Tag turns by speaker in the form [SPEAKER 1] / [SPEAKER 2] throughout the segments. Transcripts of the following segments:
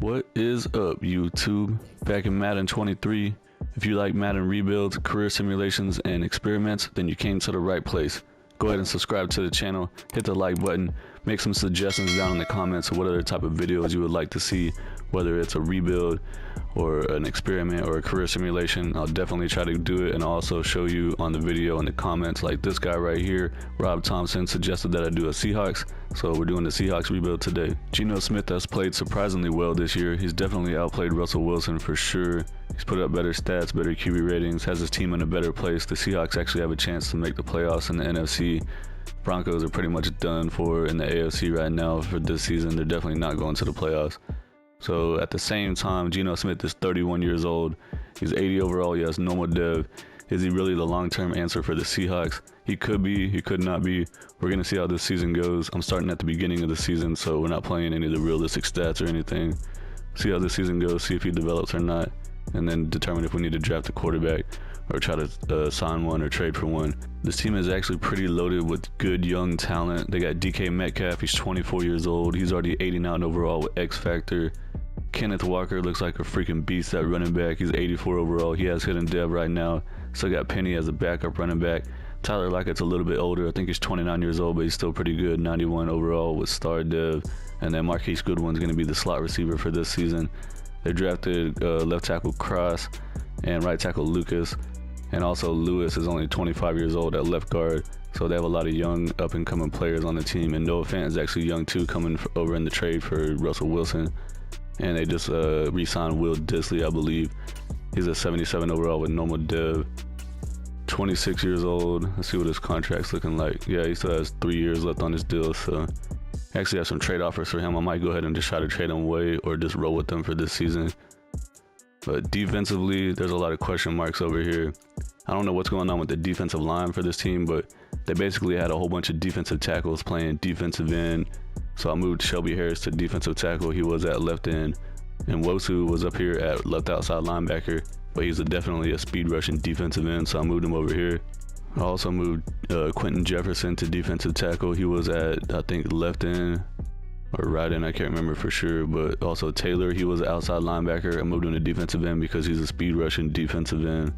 [SPEAKER 1] What is up, YouTube? Back in Madden 23. If you like Madden rebuilds, career simulations, and experiments, then you came to the right place. Go ahead and subscribe to the channel, hit the like button, make some suggestions down in the comments of what other type of videos you would like to see, whether it's a rebuild or an experiment or a career simulation. I'll definitely try to do it and also show you on the video in the comments. Like this guy right here, Rob Thompson, suggested that I do a Seahawks, so we're doing the Seahawks rebuild today. Geno Smith has played surprisingly well this year. He's definitely outplayed Russell Wilson for sure. He's put up better stats, better QB ratings, has his team in a better place. The Seahawks actually have a chance to make the playoffs in the NFC. Broncos are pretty much done for in the AFC right now for this season. They're definitely not going to the playoffs. So at the same time, Geno Smith is 31 years old. He's 80 overall. He has normal dev. Is he really the long-term answer for the Seahawks? He could be, he could not be. We're going to see how this season goes. I'm starting at the beginning of the season, so we're not playing any of the realistic stats or anything. See how this season goes, see if he develops or not, and then determine if we need to draft a quarterback or try to sign one or trade for one. This team is actually pretty loaded with good young talent. They got DK Metcalf, he's 24 years old. He's already 89 overall with X Factor. Kenneth Walker looks like a freaking beast at running back. He's 84 overall. He has hidden dev right now. Still got Penny as a backup running back. Tyler Lockett's a little bit older. I think he's 29 years old, but he's still pretty good. 91 overall with star dev. And then Marquise Goodwin's going to be the slot receiver for this season. They drafted left tackle Cross and right tackle Lucas. And also Lewis is only 25 years old at left guard. So they have a lot of young up-and-coming players on the team. And Noah Fant is actually young too, coming over in the trade for Russell Wilson. And they just re-signed Will Dissly, I believe. He's a 77 overall with normal dev. 26 years old. Let's see what his contract's looking like. Yeah, he still has 3 years left on his deal. So I actually have some trade offers for him. I might go ahead and just try to trade him away or just roll with them for this season. But defensively, there's a lot of question marks over here. I don't know what's going on with the defensive line for this team, but they basically had a whole bunch of defensive tackles playing defensive end. So I moved Shelby Harris to defensive tackle. He was at left end. And Wosu was up here at left outside linebacker, but he's definitely a speed rushing defensive end, so I moved him over here. I also moved Quentin Jefferson to defensive tackle. He was at, I think, left end or right end, I can't remember for sure. But also Taylor, he was an outside linebacker. I moved him to defensive end because he's a speed rushing defensive end.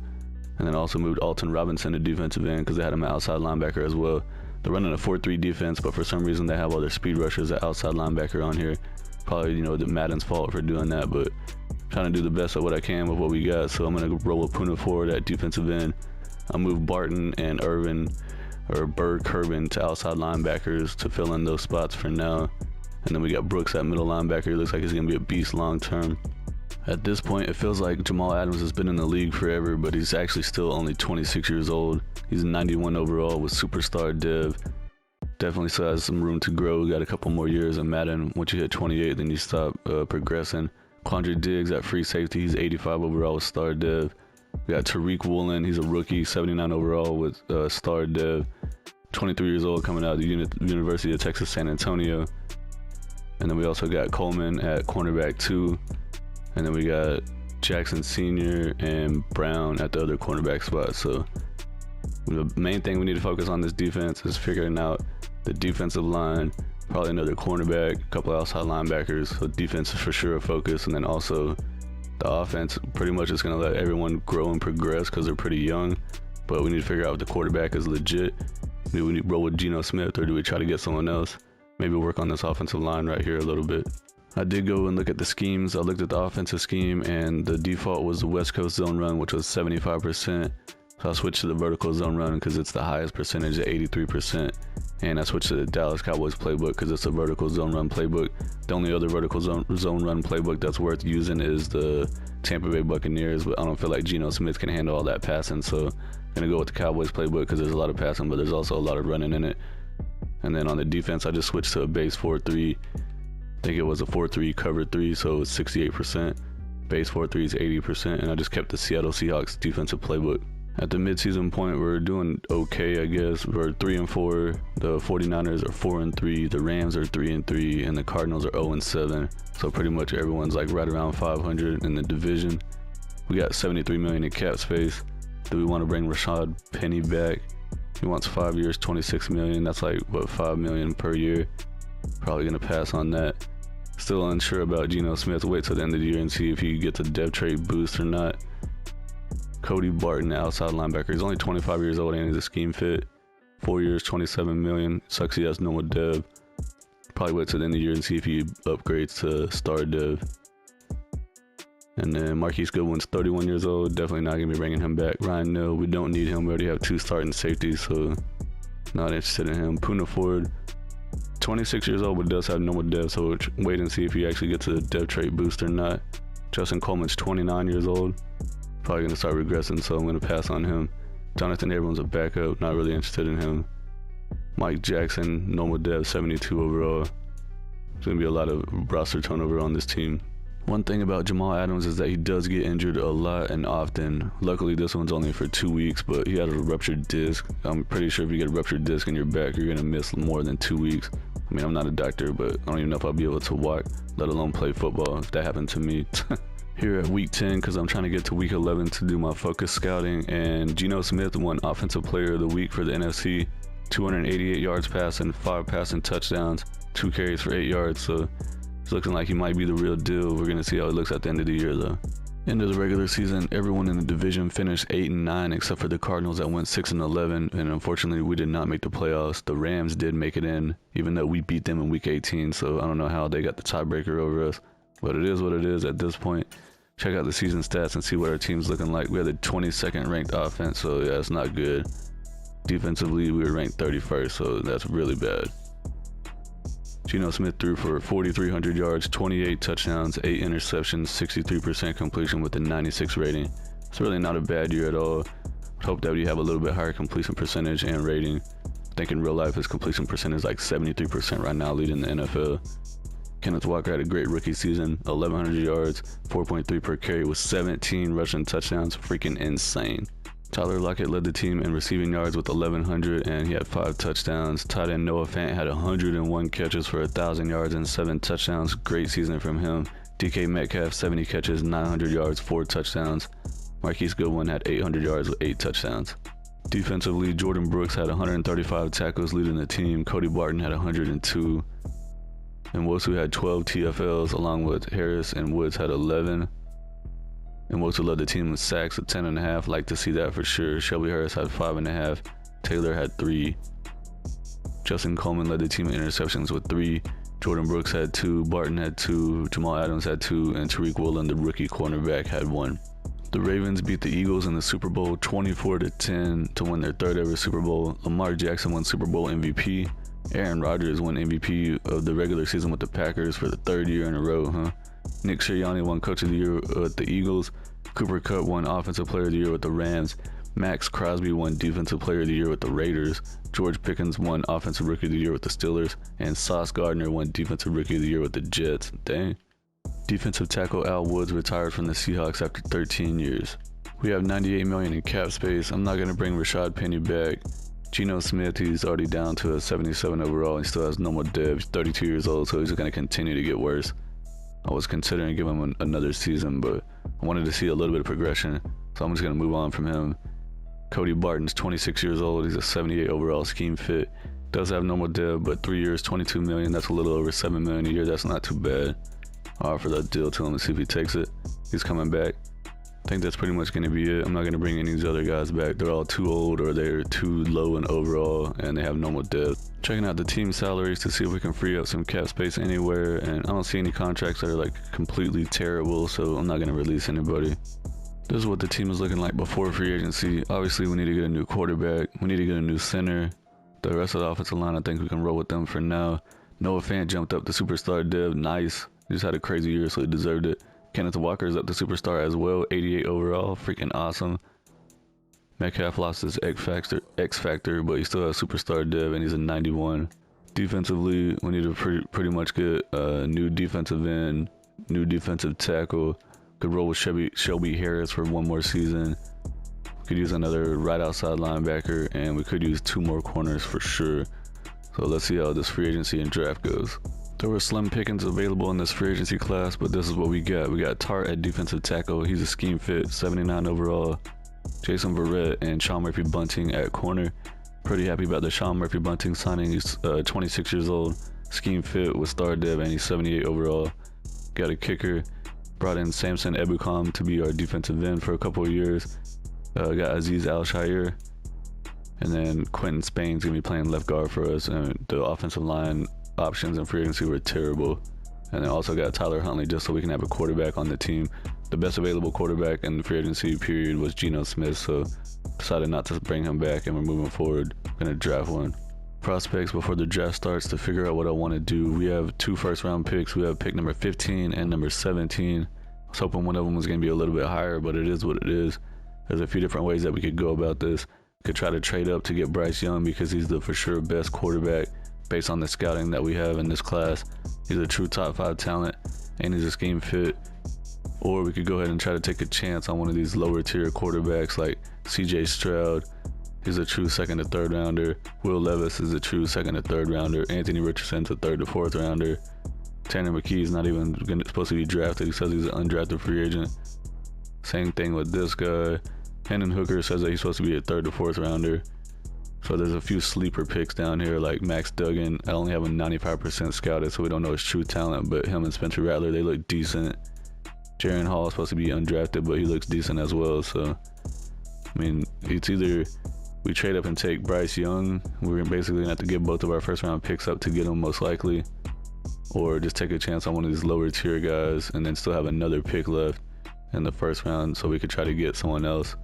[SPEAKER 1] And then also moved Alton Robinson to defensive end because they had him at outside linebacker as well. They're running a 4-3 defense, but for some reason they have all their speed rushers at outside linebacker on here. Probably, the Madden's fault for doing that, but trying to do the best of what I can with what we got. So I'm going to roll with Puna forward at defensive end. I'll move Barton and Berg Kerbin to outside linebackers to fill in those spots for now. And then we got Brooks at middle linebacker. He looks like he's going to be a beast long term. At this point, it feels like Jamal Adams has been in the league forever, but he's actually still only 26 years old. He's 91 overall with superstar dev. Definitely still has some room to grow. Got a couple more years in Madden. Once you hit 28, then you stop progressing. Quandre Diggs at free safety. He's 85 overall with star dev. We got Tariq Woolen. He's a rookie, 79 overall with star dev. 23 years old, coming out of the University of Texas San Antonio. And then we also got Coleman at cornerback 2. And then we got Jackson Sr. and Brown at the other cornerback spot. So the main thing we need to focus on this defense is figuring out the defensive line, probably another cornerback, a couple outside linebackers. So defense is for sure a focus. And then also the offense pretty much is going to let everyone grow and progress because they're pretty young. But we need to figure out if the quarterback is legit. Do we roll with Geno Smith or do we try to get someone else? Maybe work on this offensive line right here a little bit. I did go and look at the schemes. I looked at the offensive scheme and the default was the West Coast zone run, which was 75%. So I switched to the vertical zone run because it's the highest percentage at 83%. And I switched to the Dallas Cowboys playbook because it's a vertical zone run playbook. The only other vertical zone run playbook that's worth using is the Tampa Bay Buccaneers, but I don't feel like Geno Smith can handle all that passing. So I'm going to go with the Cowboys playbook because there's a lot of passing, but there's also a lot of running in it. And then on the defense, I just switched to a base 4-3. I think it was a 4-3 cover 3, so it's 68%. Base 4-3 is 80%, and I just kept the Seattle Seahawks defensive playbook. At the midseason point, we're doing okay, I guess. We're 3-4. The 49ers are 4-3. The Rams are 3-3, and the Cardinals are 0-7. So pretty much everyone's like right around 500 in the division. We got $73 million in cap space. Do we want to bring Rashad Penny back? He wants 5 years, $26 million. That's like what, $5 million per year. Probably gonna pass on that. Still unsure about Geno Smith. Wait till the end of the year and see if he gets a depth trade boost or not. Cody Barton, outside linebacker. He's only 25 years old and he's a scheme fit. 4 years, $27 million. Sucks he has no more dev. Probably wait till the end of the year and see if he upgrades to star dev. And then Marquise Goodwin's 31 years old. Definitely not going to be bringing him back. Ryan Neal, we don't need him. We already have 2 starting safeties, so not interested in him. Poona Ford, 26 years old, but does have normal dev, so we'll wait and see if he actually gets a dev trait boost or not. Justin Coleman's 29 years old. Probably going to start regressing, so I'm going to pass on him. Jonathan Abrams, a backup. Not really interested in him. Mike Jackson, normal dev, 72 overall. There's going to be a lot of roster turnover on this team. One thing about Jamal Adams is that he does get injured a lot and often. Luckily, this one's only for 2 weeks, but he had a ruptured disc. I'm pretty sure if you get a ruptured disc in your back, you're going to miss more than 2 weeks. I mean, I'm not a doctor, but I don't even know if I'll be able to walk, let alone play football, if that happened to me. Here at week 10, because I'm trying to get to week 11 to do my focus scouting, and Geno Smith won Offensive Player of the Week for the NFC. 288 yards passing, 5 passing touchdowns, 2 carries for 8 yards, so it's looking like he might be the real deal. We're going to see how it looks at the end of the year, though. End of the regular season, everyone in the division finished 8-9 except for the Cardinals that went 6-11, and unfortunately we did not make the playoffs. The Rams did make it in, even though we beat them in week 18, so I don't know how they got the tiebreaker over us, but it is what it is at this point. Check out the season stats and see what our team's looking like. We had the 22nd ranked offense, so yeah, it's not good. Defensively, we were ranked 31st, so that's really bad. Geno Smith threw for 4,300 yards, 28 touchdowns, 8 interceptions, 63% completion with a 96 rating. It's really not a bad year at all. Hope that we have a little bit higher completion percentage and rating. I think in real life his completion percentage is like 73% right now, leading the NFL. Kenneth Walker had a great rookie season, 1,100 yards, 4.3 per carry with 17 rushing touchdowns, freaking insane. Tyler Lockett led the team in receiving yards with 1,100 and he had 5 touchdowns. Tight end Noah Fant had 101 catches for 1,000 yards and 7 touchdowns. Great season from him. DK Metcalf, 70 catches, 900 yards, 4 touchdowns. Marquise Goodwin had 800 yards with 8 touchdowns. Defensively, Jordan Brooks had 135 tackles leading the team. Cody Barton had 102. And Wosu had 12 TFLs along with Harris, and Woods had 11. And Wosu led the team with sacks at 10.5. Like to see that for sure. Shelby Harris had 5.5. Taylor had 3. Justin Coleman led the team in interceptions with 3. Jordan Brooks had 2. Barton had 2. Jamal Adams had 2. And Tariq Woolen, the rookie cornerback, had 1. The Ravens beat the Eagles in the Super Bowl 24-10 to win their 3rd ever Super Bowl. Lamar Jackson won Super Bowl MVP. Aaron Rodgers won MVP of the regular season with the Packers for the 3rd year in a row, Nick Sirianni won Coach of the Year with the Eagles. Cooper Kupp won Offensive Player of the Year with the Rams. Max Crosby won Defensive Player of the Year with the Raiders. George Pickens won Offensive Rookie of the Year with the Steelers. And Sauce Gardner won Defensive Rookie of the Year with the Jets. Dang. Defensive tackle Al Woods retired from the Seahawks after 13 years. We have $98 million in cap space. I'm not going to bring Rashad Penny back. Geno Smith, he's already down to a 77 overall. He still has no more dev. He's 32 years old, so he's going to continue to get worse. I was considering giving him another season, but I wanted to see a little bit of progression, so I'm just going to move on from him. Cody Barton's 26 years old. He's a 78 overall scheme fit. Does have normal dev, but 3 years, $22 million. That's a little over $7 million a year. That's not too bad. I'll offer that deal to him and see if he takes it. He's coming back. I think that's pretty much going to be it. I'm not going to bring any of these other guys back. They're all too old or they're too low in overall and they have normal dev. Checking out the team salaries to see if we can free up some cap space anywhere, and I don't see any contracts that are like completely terrible, so I'm not going to release anybody. This is what the team is looking like before free agency. Obviously, we need to get a new quarterback. We need to get a new center. The rest of the offensive line, I think we can roll with them for now. Noah Fant jumped up to superstar dev. Nice. He just had a crazy year, so he deserved it. Kenneth Walker is up to superstar as well, 88 overall, freaking awesome. Metcalf lost his X factor, but he still has superstar dev and he's a 91. Defensively, we need to pretty much get a new defensive end, new defensive tackle. Could roll with Shelby Harris for 1 more season. Could use another right outside linebacker, and we could use 2 more corners for sure. So let's see how this free agency and draft goes. There were slim pickings available in this free agency class, but this is what we got. We got Tart at defensive tackle. He's a scheme fit, 79 overall. Jason Verrett and Sean Murphy-Bunting at corner. Pretty happy about the Sean Murphy-Bunting signing. He's 26 years old, scheme fit with star dev, and he's 78 overall. Got a kicker. Brought in Samson Ebukam to be our defensive end for a couple of years. Got Aziz Al-Shair. And then Quentin Spain's going to be playing left guard for us. And the offensive line options in free agency were terrible. And then also got Tyler Huntley just so we can have a quarterback on the team. The best available quarterback in the free agency period was Geno Smith, so decided not to bring him back, and we're moving forward. Going to draft one. Prospects before the draft starts to figure out what I want to do. We have 2 first-round picks. We have pick number 15 and number 17. I was hoping one of them was going to be a little bit higher, but it is what it is. There's a few different ways that we could go about this. Could try to trade up to get Bryce Young because he's the for sure best quarterback based on the scouting that we have in this class. He's a true top 5 talent and he's a scheme fit. Or we could go ahead and try to take a chance on one of these lower tier quarterbacks like CJ Stroud. He's a true 2nd to 3rd rounder. Will Levis is a true 2nd to 3rd rounder. Anthony Richardson's a 3rd to 4th rounder. Tanner McKee's not even supposed to be drafted. He says he's an undrafted free agent. Same thing with this guy. Hendon Hooker says that he's supposed to be a 3rd to 4th rounder. So there's a few sleeper picks down here like Max Duggan. I only have him 95% scouted, so we don't know his true talent, but him and Spencer Rattler, they look decent. Jaren Hall is supposed to be undrafted, but he looks decent as well. So, I mean, it's either we trade up and take Bryce Young. We're basically going to have to give both of our first round picks up to get him most likely. Or just take a chance on one of these lower tier guys and then still have another pick left in the first round so we could try to get someone else.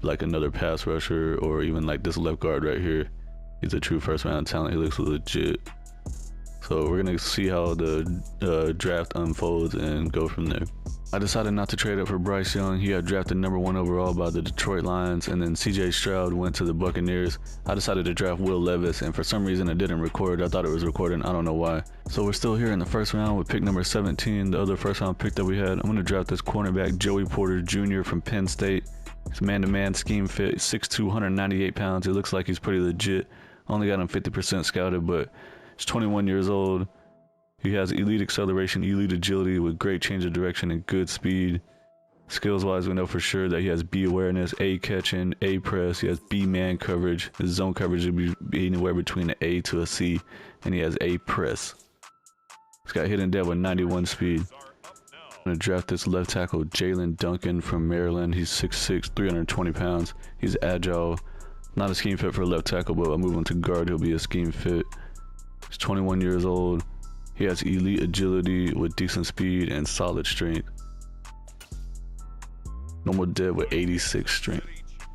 [SPEAKER 1] Like another pass rusher, or even like this left guard right here. He's a true first round talent. He looks legit. So we're gonna see how the draft unfolds and go from there. I decided not to trade up for Bryce Young. He got drafted number 1 overall by the Detroit Lions, and then CJ Stroud went to the Buccaneers. I decided to draft Will Levis, and for some reason it didn't record. I thought it was recording. I don't know why. So we're still here in the first round with pick number 17, the other first round pick that we had. I'm gonna draft this cornerback Joey Porter Jr. from Penn State. He's man-to-man scheme fit, 6'2", 198 pounds. He looks like he's pretty legit. Only got him 50% scouted, but he's 21 years old. He has elite acceleration, elite agility with great change of direction and good speed. Skills-wise, we know for sure that he has B awareness, A catching, A press. He has B man coverage. His zone coverage would be anywhere between an A to a C, and he has A press. He's got hidden depth with 91 speed. I'm going to draft this left tackle, Jalen Duncan from Maryland. He's 6'6", 320 pounds. He's agile. Not a scheme fit for a left tackle, but I'll move him to guard. He'll be a scheme fit. He's 21 years old. He has elite agility with decent speed and solid strength. Normal dev with 86 strength.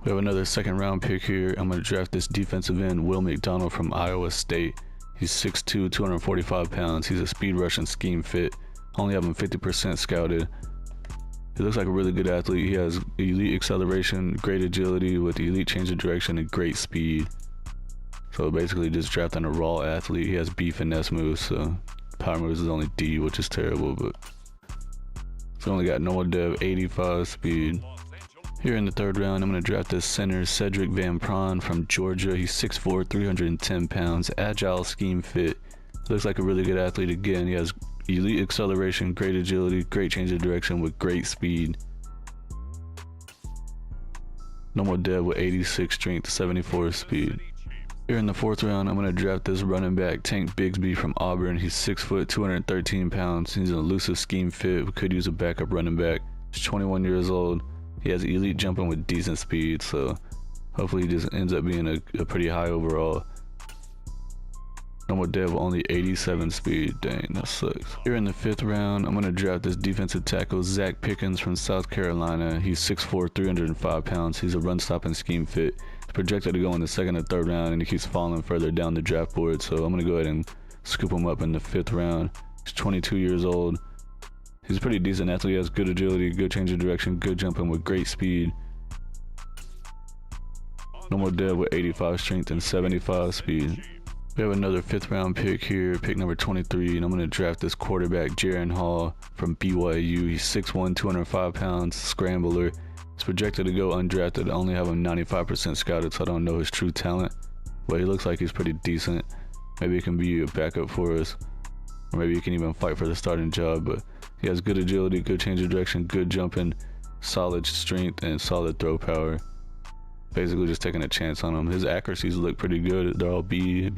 [SPEAKER 1] We have another 2nd round pick here. I'm going to draft this defensive end, Will McDonald from Iowa State. He's 6'2", 245 pounds. He's a speed rush and scheme fit. Only have him 50% scouted. He looks like a really good athlete. He has elite acceleration, great agility with elite change of direction and great speed. So basically just drafting a raw athlete. He has B finesse moves, so power moves is only D, which is terrible, but he's only got normal dev, 85 speed. Here in the 3rd round, I'm going to draft this center, Cedric Van Pran from Georgia. He's 6'4", 310 pounds, agile, scheme fit. Looks like a really good athlete again. He has elite acceleration, great agility, great change of direction with great speed. Normal dev with 86 strength, 74 speed. Here in the 4th round, I'm going to draft this running back, Tank Bigsby from Auburn. He's 6 foot, 213 pounds. He's an elusive scheme fit. We could use a backup running back. He's 21 years old. He has elite jumping with decent speed, so hopefully he just ends up being a pretty high overall. Normal dev only 87 speed. Dang, that sucks. Here in the 5th round, I'm going to draft this defensive tackle, Zach Pickens from South Carolina. He's 6'4", 305 pounds. He's a run-stopping scheme fit. He's projected to go in the 2nd or 3rd round, and he keeps falling further down the draft board, so I'm going to go ahead and scoop him up in the 5th round. He's 22 years old. He's a pretty decent athlete. He has good agility, good change of direction, good jumping with great speed. Normal dev with 85 strength and 75 speed. We have another 5th round pick here, pick number 23, and I'm going to draft this quarterback, Jaren Hall from BYU. He's 6'1", 205 pounds, scrambler. He's projected to go undrafted. I only have him 95% scouted, so I don't know his true talent, but he looks like he's pretty decent. Maybe he can be a backup for us, or maybe he can even fight for the starting job, but he has good agility, good change of direction, good jumping, solid strength, and solid throw power. Basically just taking a chance on him. His accuracies look pretty good. They're all B.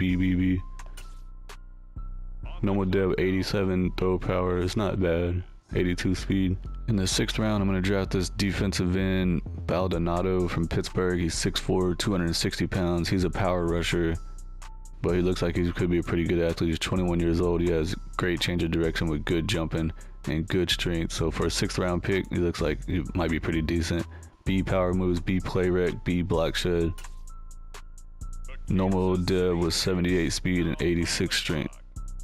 [SPEAKER 1] Normal dev, 87 throw power. It's not bad. 82 speed. In the 6th round, I'm going to draft this defensive end, Baldonado from Pittsburgh. He's 6'4", 260 pounds. He's a power rusher, but he looks like he could be a pretty good athlete. He's 21 years old. He has great change of direction with good jumping and good strength. So for a 6th round pick, he looks like he might be pretty decent. B power moves, B play rec, B block shed. Normal dev was 78 speed and 86 strength.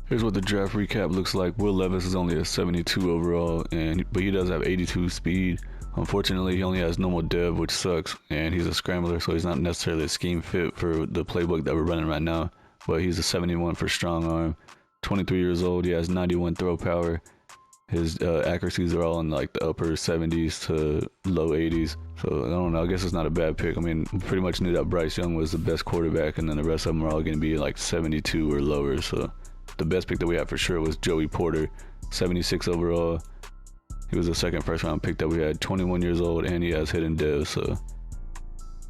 [SPEAKER 1] Here's what the draft recap looks like. Will Levis is only a 72 overall, but he does have 82 speed. Unfortunately, he only has normal dev, which sucks, and he's a scrambler, so he's not necessarily a scheme fit for the playbook that we're running right now. But he's a 71 for strong arm. 23 years old, he has 91 throw power. His accuracies are all in like the upper 70s to low 80s. So I don't know, I guess it's not a bad pick. I mean, we pretty much knew that Bryce Young was the best quarterback, and then the rest of them are all going to be like 72 or lower. So the best pick that we had for sure was Joey Porter, 76 overall. He was the second first round pick that we had, 21 years old, and he has hidden dev, so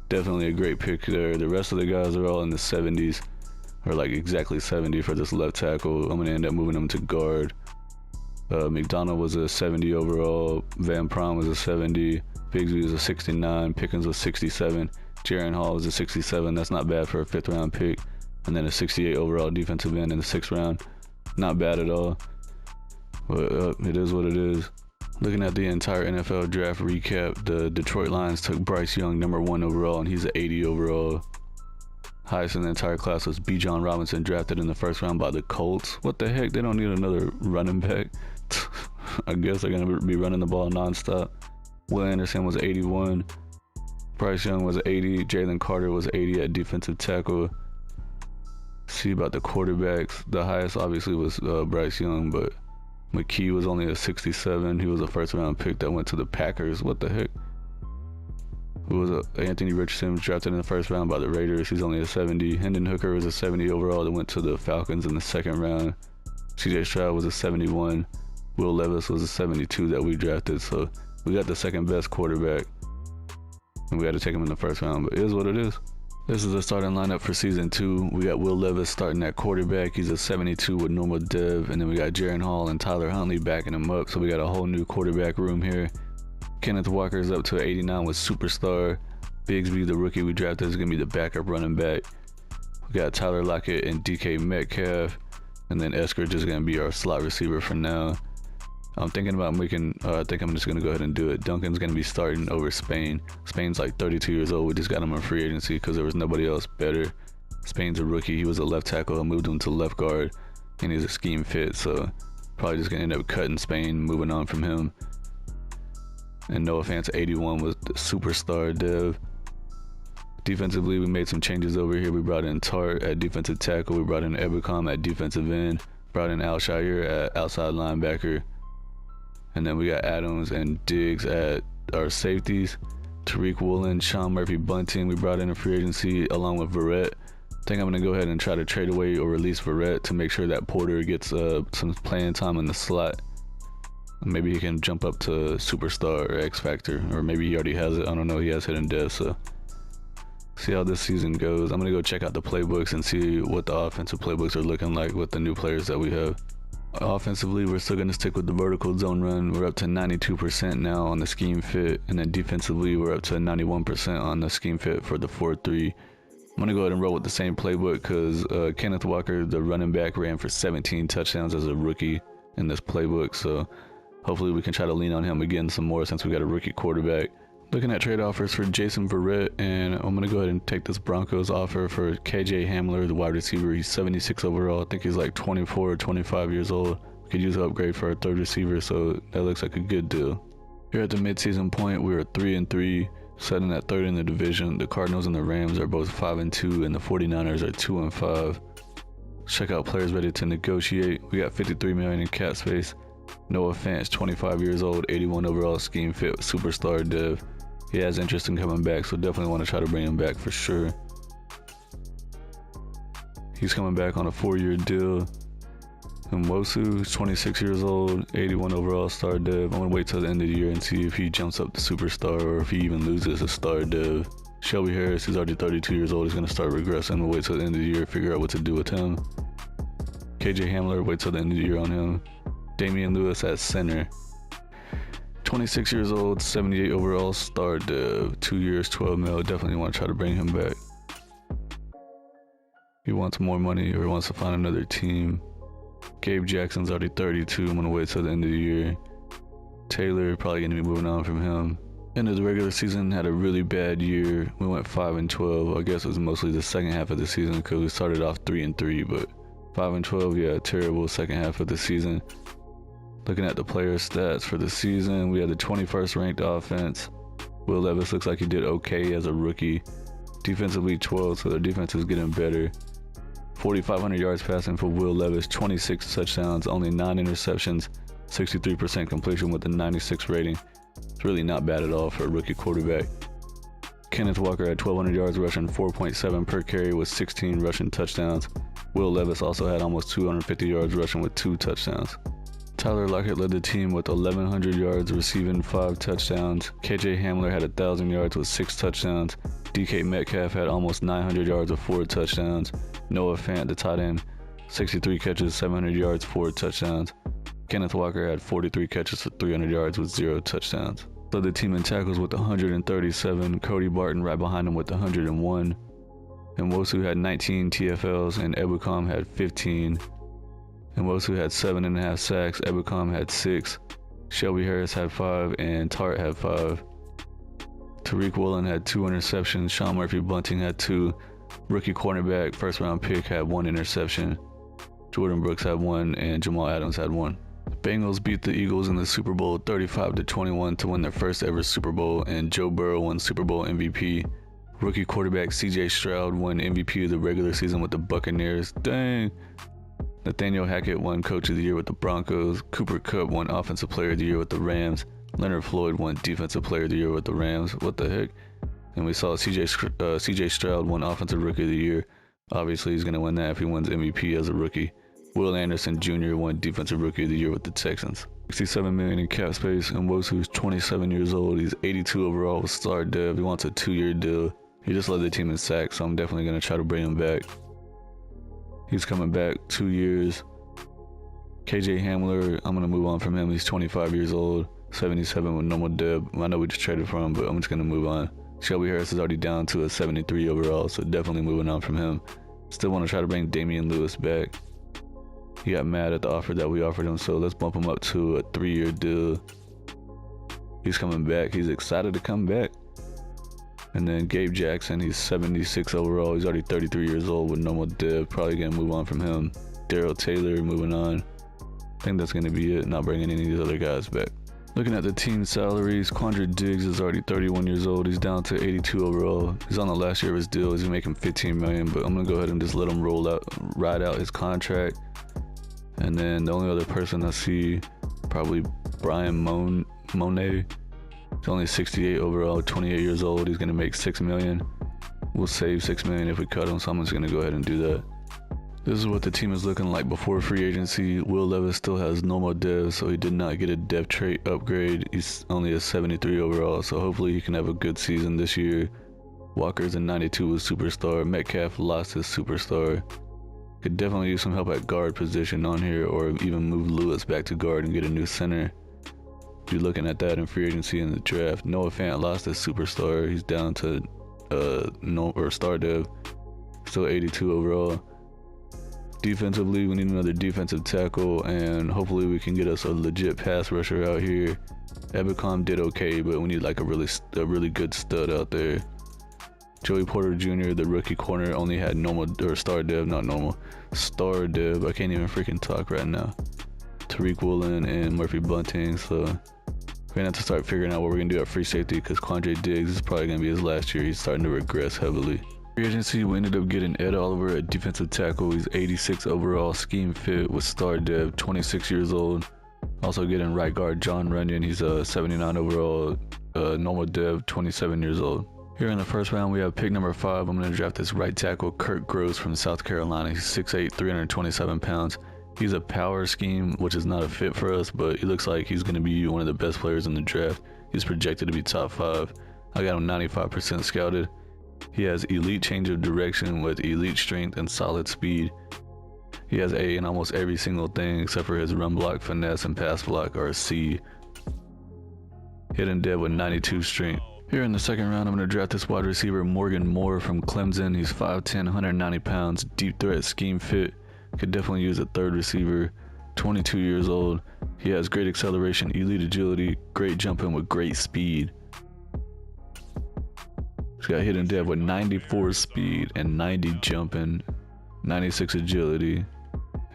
[SPEAKER 1] definitely a great pick there. The rest of the guys are all in the 70s, or like exactly 70 for this left tackle. I'm going to end up moving him to guard. McDonald was a 70 overall, Van Prom was a 70, Bigsby was a 69, Pickens was 67, Jaren Hall was a 67. That's not bad for a 5th round pick. And then a 68 overall defensive end in the 6th round. Not bad at all, but it is what it is. Looking at the entire NFL draft recap, the Detroit Lions took Bryce Young, number 1 overall, and he's an 80 overall. Highest in the entire class was Bijan Robinson, drafted in the 1st round by the Colts. What the heck? They don't need another running back. I guess they're going to be running the ball nonstop. Will Anderson was 81. Bryce Young was 80. Jalen Carter was 80 at defensive tackle. See about the quarterbacks. The highest obviously was Bryce Young, but McKee was only a 67. He was a 1st round pick that went to the Packers. What the heck? Anthony Richardson was drafted in the 1st round by the Raiders. He's only a 70. Hendon Hooker was a 70 overall that went to the Falcons in the 2nd round. CJ Stroud was a 71. Will Levis was a 72 that we drafted. So we got the 2nd best quarterback, and we had to take him in the 1st round, but it is what it is. This is the starting lineup for season 2. We got Will Levis starting at quarterback. He's a 72 with normal dev. And then we got Jaren Hall and Tyler Huntley backing him up. So we got a whole new quarterback room here. Kenneth Walker is up to 89 with superstar. Bigsby, the rookie we drafted, is going to be the backup running back. We got Tyler Lockett and DK Metcalf. And then Esker just going to be our slot receiver for now. I'm thinking about I think I'm just going to go ahead and do it. Duncan's going to be starting over Spain. Spain's like 32 years old. We just got him on free agency because there was nobody else better. Spain's a rookie. He was a left tackle. I moved him to left guard, and he's a scheme fit. So probably just going to end up cutting Spain, moving on from him. And Noah Fant, 81 was the superstar dev. Defensively, we made some changes over here. We brought in Tart at defensive tackle. We brought in Ebicom at defensive end. Brought in Alshire at outside linebacker. And then we got Adams and Diggs at our safeties. Tariq Woolen, Sean Murphy Bunting, we brought in a free agency along with Verrett. I think I'm going to go ahead and try to trade away or release Verrett to make sure that Porter gets some playing time in the slot. Maybe he can jump up to superstar or X Factor, or maybe he already has it. I don't know. He has hidden dev, so see how this season goes. I'm going to go check out the playbooks and see what the offensive playbooks are looking like with the new players that we have. Offensively, we're still going to stick with the vertical zone run. We're up to 92% now on the scheme fit, and then defensively we're up to 91% on the scheme fit for the 4-3. I'm going to go ahead and roll with the same playbook because Kenneth Walker, the running back, ran for 17 touchdowns as a rookie in this playbook, so hopefully we can try to lean on him again some more since we got a rookie quarterback. Looking at trade offers for Jason Verrett, and I'm going to go ahead and take this Broncos offer for KJ Hamler, the wide receiver. He's 76 overall. I think he's like 24 or 25 years old. We could use an upgrade for our 3rd receiver, so that looks like a good deal. Here at the midseason point, we are 3-3, sitting at 3rd in the division. The Cardinals and the Rams are both 5-2, and the 49ers are 2-5. Check out players ready to negotiate. We got $53 million in cap space. Noah Fant, 25 years old, 81 overall, scheme fit, superstar dev. He has interest in coming back, so definitely want to try to bring him back for sure. He's coming back on a 4-year deal. And Wosu, 26 years old, 81 overall, star dev. I'm going to wait till the end of the year and see if he jumps up to superstar or if he even loses a star dev. Shelby Harris, he's already 32 years old, he's going to start regressing. We'll wait till the end of the year, figure out what to do with him. KJ Hamler, wait till the end of the year on him. Damian Lewis at center. 26 years old, 78 overall, star dev, 2 years, 12 mil. Definitely want to try to bring him back. He wants more money or he wants to find another team. Gabe Jackson's already 32. I'm going to wait till the end of the year. Taylor, probably going to be moving on from him. End of the regular season, had a really bad year. We went 5-12. I guess it was mostly the second half of the season because we started off 3-3, but 5-12, yeah, terrible second half of the season. Looking at the player stats for the season, we had the 21st ranked offense. Will Levis looks like he did okay as a rookie. Defensively 12, so their defense is getting better. 4,500 yards passing for Will Levis, 26 touchdowns, only 9 interceptions, 63% completion with a 96 rating. It's really not bad at all for a rookie quarterback. Kenneth Walker had 1,200 yards rushing, 4.7 per carry with 16 rushing touchdowns. Will Levis also had almost 250 yards rushing with 2 touchdowns. Tyler Lockett led the team with 1,100 yards receiving, 5 touchdowns. KJ Hamler had 1,000 yards with 6 touchdowns. DK Metcalf had almost 900 yards with 4 touchdowns. Noah Fant, the tight end, 63 catches, 700 yards, 4 touchdowns. Kenneth Walker had 43 catches for 300 yards with 0 touchdowns. Led the team in tackles with 137. Cody Barton right behind him with 101. And Wosu had 19 TFLs and Ebukam had 15. And Wosu had 7.5 sacks. Ebukam had 6. Shelby Harris had 5 and Tart had 5. Tariq Woolen had 2 interceptions. Sean Murphy-Bunting had 2. Rookie cornerback, first round pick, had 1 interception. Jordan Brooks had 1 and Jamal Adams had 1. The Bengals beat the Eagles in the Super Bowl 35-21 to win their first ever Super Bowl, and Joe Burrow won Super Bowl MVP. Rookie quarterback CJ Stroud won MVP of the regular season with the Buccaneers. Dang. Nathaniel Hackett won Coach of the Year with the Broncos. Cooper Kupp won Offensive Player of the Year with the Rams. Leonard Floyd won Defensive Player of the Year with the Rams. What the heck? And we saw CJ Stroud won Offensive Rookie of the Year. Obviously, he's going to win that if he wins MVP as a rookie. Will Anderson Jr. won Defensive Rookie of the Year with the Texans. $67 million in cap space, and Wosu's 27 years old. He's 82 overall with star dev. He wants a 2-year deal. He just led the team in sacks, so I'm definitely going to try to bring him back. He's coming back 2 years. KJ Hamler, I'm going to move on from him. He's 25 years old, 77 with normal dev. I know we just traded for him, but I'm just going to move on. Shelby Harris is already down to a 73 overall, so definitely moving on from him. Still want to try to bring Damian Lewis back. He got mad at the offer that we offered him, so let's bump him up to a 3-year deal. He's coming back. He's excited to come back. And then Gabe Jackson, he's 76 overall. He's already 33 years old with normal dev. Probably going to move on from him. Darrell Taylor, moving on. I think that's going to be it. Not bringing any of these other guys back. Looking at the team salaries, Quandre Diggs is already 31 years old. He's down to 82 overall. He's on the last year of his deal. He's making $15 million, but I'm going to go ahead and just let him ride out his contract. And then the only other person I see, probably Brian Monet. He's only 68 overall, 28 years old. He's going to make $6 million. We'll save $6 million if we cut him, so I'm just going to go ahead and do that. This is what the team is looking like before free agency. Will Levis still has normal dev, so he did not get a dev trait upgrade. He's only a 73 overall, so hopefully he can have a good season this year. Walker's a 92 with superstar. Metcalf lost his superstar. Could definitely use some help at guard position on here, or even move Lewis back to guard and get a new center. Be looking at that in free agency and the draft. Noah Fant lost his superstar. He's down to star dev. Still 82 overall. Defensively, we need another defensive tackle, and hopefully we can get us a legit pass rusher out here. Ebukam did okay, but we need like a really good stud out there. Joey Porter Jr., the rookie corner, only had star dev. Star dev. I can't even freaking talk right now. Tariq Woolen and Murphy-Bunting, so we're gonna have to start figuring out what we're gonna do at free safety, because Quandre Diggs is probably gonna be his last year. He's starting to regress heavily. Free agency, we ended up getting Ed Oliver at defensive tackle. He's 86 overall, scheme fit with star dev, 26 years old. Also getting right guard John Runyon. He's a 79 overall, normal dev, 27 years old. Here in the first round, we have pick number 5. I'm going to draft this right tackle, Kirk Gross from South Carolina. He's 6'8", 327 pounds. He's a power scheme, which is not a fit for us, but he looks like he's going to be one of the best players in the draft. He's projected to be top 5. I got him 95% scouted. He has elite change of direction with elite strength and solid speed. He has A in almost every single thing except for his run block, finesse, and pass block are C. Hidden dead with 92 strength. Here in the second round, I'm going to draft this wide receiver Morgan Moore from Clemson. He's 5'10", 190 pounds, deep threat, scheme fit. Could definitely use a third receiver. 22 years old. He has great acceleration, elite agility, great jumping with great speed. He's got hidden dead with 94 speed and 90 jumping, 96 agility.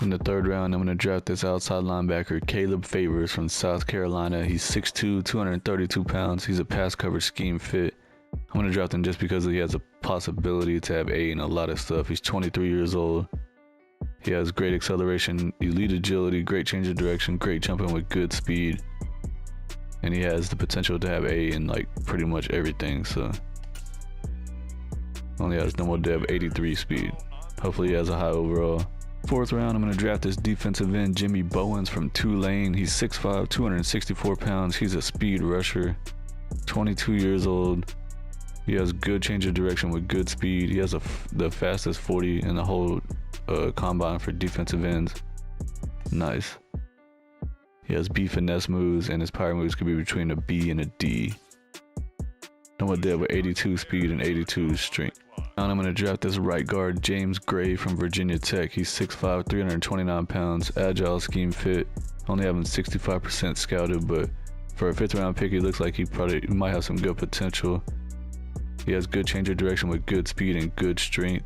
[SPEAKER 1] In the third round, I'm going to draft this outside linebacker, Caleb Favors from South Carolina. He's 6'2", 232 pounds. He's a pass coverage scheme fit. I'm going to draft him just because he has a possibility to have A in a lot of stuff. He's 23 years old. He has great acceleration, elite agility, great change of direction, great jumping with good speed. And he has the potential to have A in like pretty much everything, so. Only has no more dev, 83 speed. Hopefully he has a high overall. Fourth round, I'm going to draft this defensive end, Jimmy Bowens from Tulane. He's 6'5", 264 pounds. He's a speed rusher, 22 years old. He has good change of direction with good speed. He has the fastest 40 in the whole combine for defensive ends. Nice. He has B finesse moves, and his power moves could be between a B and a D. Noah dead with 82 speed and 82 strength. Now I'm going to draft this right guard, James Gray from Virginia Tech. He's 6'5", 329 pounds, agile, scheme fit. Only having 65% scouted, but for a 5th round pick, he looks like he might have some good potential. He has good change of direction with good speed and good strength.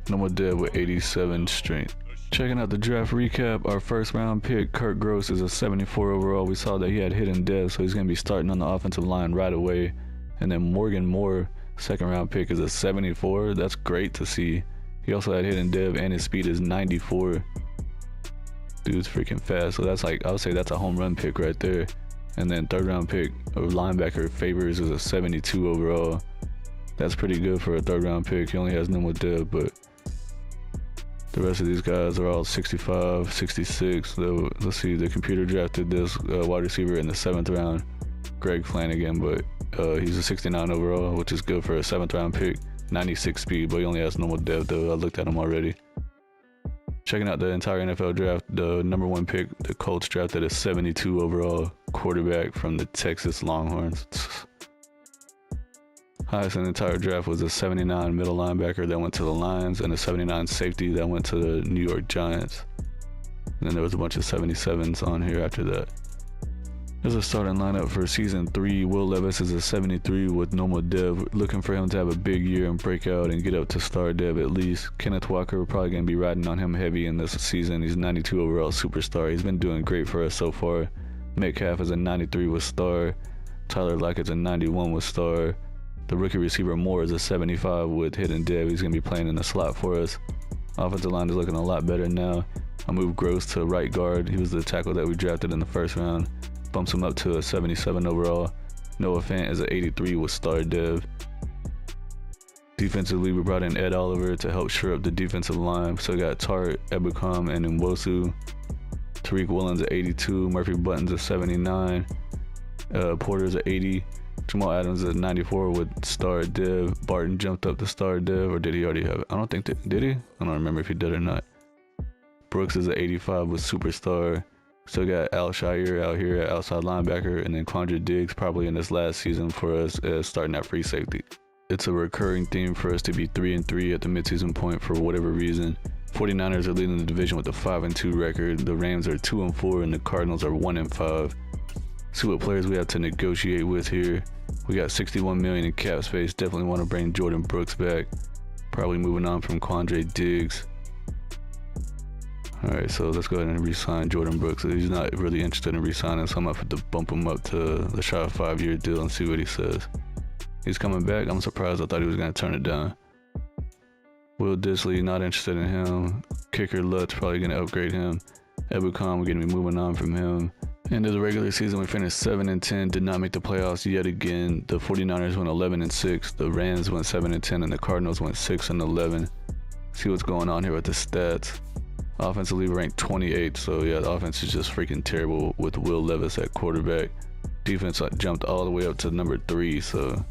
[SPEAKER 1] Noah dead with 87 strength. Checking out the draft recap, our first round pick, Kurt Gross, is a 74 overall. We saw that he had hidden dev, so he's going to be starting on the offensive line right away. And then Morgan Moore, second round pick, is a 74. That's great to see. He also had hidden dev and his speed is 94. Dude's freaking fast. So that's like, I would say that's a home run pick right there. And then third round pick of linebacker Favors is a 72 overall. That's pretty good for a third round pick. He only has no more dev, but the rest of these guys are all 65, 66. Let's see, the computer drafted this wide receiver in the 7th round, Greg Flanagan, but he's a 69 overall, which is good for a 7th round pick. 96 speed, but he only has normal dev though. I looked at him already. Checking out the entire NFL draft, the number 1 pick, the Colts drafted a 72 overall quarterback from the Texas Longhorns. Highest in the entire draft was a 79 middle linebacker that went to the Lions and a 79 safety that went to the New York Giants. And then there was a bunch of 77s on here after that. There's a starting lineup for season 3. Will Levis is a 73 with no more dev. Looking for him to have a big year and break out and get up to star dev at least. Kenneth Walker, we're probably going to be riding on him heavy in this season. He's 92 overall superstar. He's been doing great for us so far. Metcalf is a 93 with star. Tyler Lockett's a 91 with star. The rookie receiver Moore is a 75 with hidden dev. He's going to be playing in the slot for us. Offensive line is looking a lot better now. I moved Gross to right guard. He was the tackle that we drafted in the 1st round. Bumps him up to a 77 overall. Noah Fant is an 83 with star dev. Defensively, we brought in Ed Oliver to help shore up the defensive line. So we got Tart, Ebukam, and Nwosu. Tariq Woolen's an 82. Murphy Button's a 79. Porter's an 80. Jamal Adams is 94 with star dev. Barton jumped up to star dev, or did he already have it? I don't think did he? I don't remember if he did or not. Brooks is an 85 with superstar. Still got Al Shire out here at outside linebacker, and then Quandre Diggs probably in this last season for us as starting at free safety. It's a recurring theme for us to be 3-3 at the midseason point for whatever reason. 49ers are leading the division with a 5-2 record. The Rams are 2-4, and the Cardinals are 1-5. See what players we have to negotiate with here. We got $61 million in cap space. Definitely want to bring Jordan Brooks back. Probably moving on from Quandre Diggs. Alright, so let's go ahead and re-sign Jordan Brooks. He's not really interested in re-signing, so I'm going to have to bump him up to the shot 5-year deal and see what he says. He's coming back. I'm surprised. I thought he was going to turn it down. Will Disley, not interested in him. Kicker Lutz, probably going to upgrade him. Ebukam, we're going to be moving on from him. End of the regular season, we finished 7-10, did not make the playoffs yet again. The 49ers went 11-6, the Rams went 7-10, and the Cardinals went 6-11. See what's going on here with the stats. Offensively, we ranked 28, so yeah, the offense is just freaking terrible with Will Levis at quarterback. Defense jumped all the way up to number 3, so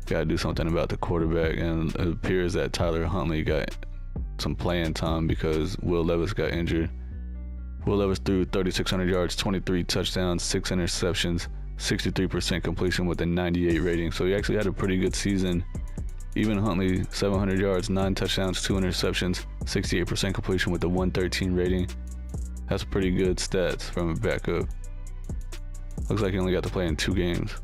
[SPEAKER 1] gotta do something about the quarterback, and it appears that Tyler Huntley got some playing time because Will Levis got injured. Will Levis threw 3,600 yards, 23 touchdowns, 6 interceptions, 63% completion with a 98 rating. So he actually had a pretty good season. Even Huntley, 700 yards, 9 touchdowns, 2 interceptions, 68% completion with a 113 rating. That's pretty good stats from a backup. Looks like he only got to play in 2 games.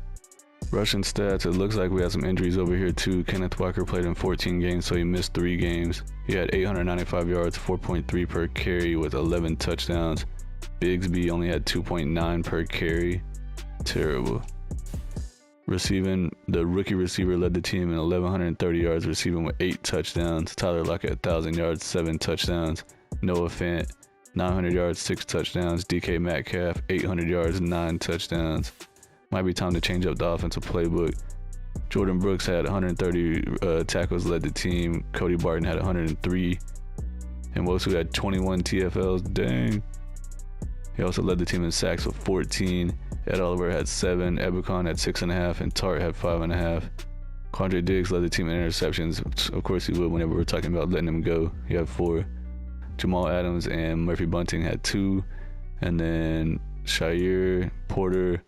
[SPEAKER 1] Rushing stats, it looks like we had some injuries over here too. Kenneth Walker played in 14 games, so he missed 3 games. He had 895 yards, 4.3 per carry with 11 touchdowns. Bigsby only had 2.9 per carry. Terrible. Receiving, the rookie receiver led the team in 1,130 yards receiving with 8 touchdowns. Tyler Lockett, 1,000 yards, 7 touchdowns. Noah Fant, 900 yards, 6 touchdowns. DK Metcalf, 800 yards, 9 touchdowns. Might be time to change up the offensive playbook. Jordan Brooks had 130 tackles, led the team. Cody Barton had 103. And Wosu had 21 TFLs. Dang. He also led the team in sacks with 14. Ed Oliver had 7. Ebukon had 6.5. And Tart had 5.5. Quandre Diggs led the team in interceptions. Of course he would whenever we're talking about letting him go. He had 4. Jamal Adams and Murphy Bunting had 2. And then Shire, Porter,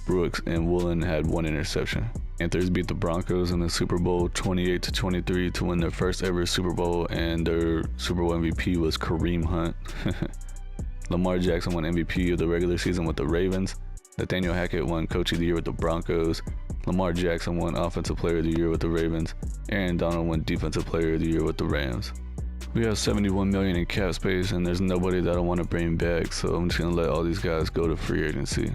[SPEAKER 1] Brooks, and Woolen had 1 interception. Panthers beat the Broncos in the Super Bowl 28-23 to win their first ever Super Bowl, and their Super Bowl MVP was Kareem Hunt. Lamar Jackson won MVP of the regular season with the Ravens. Nathaniel Hackett won Coach of the Year with the Broncos. Lamar Jackson won Offensive Player of the Year with the Ravens. Aaron Donald won Defensive Player of the Year with the Rams. We have $71 million in cap space, and there's nobody that I want to bring back, so I'm just going to let all these guys go to free agency.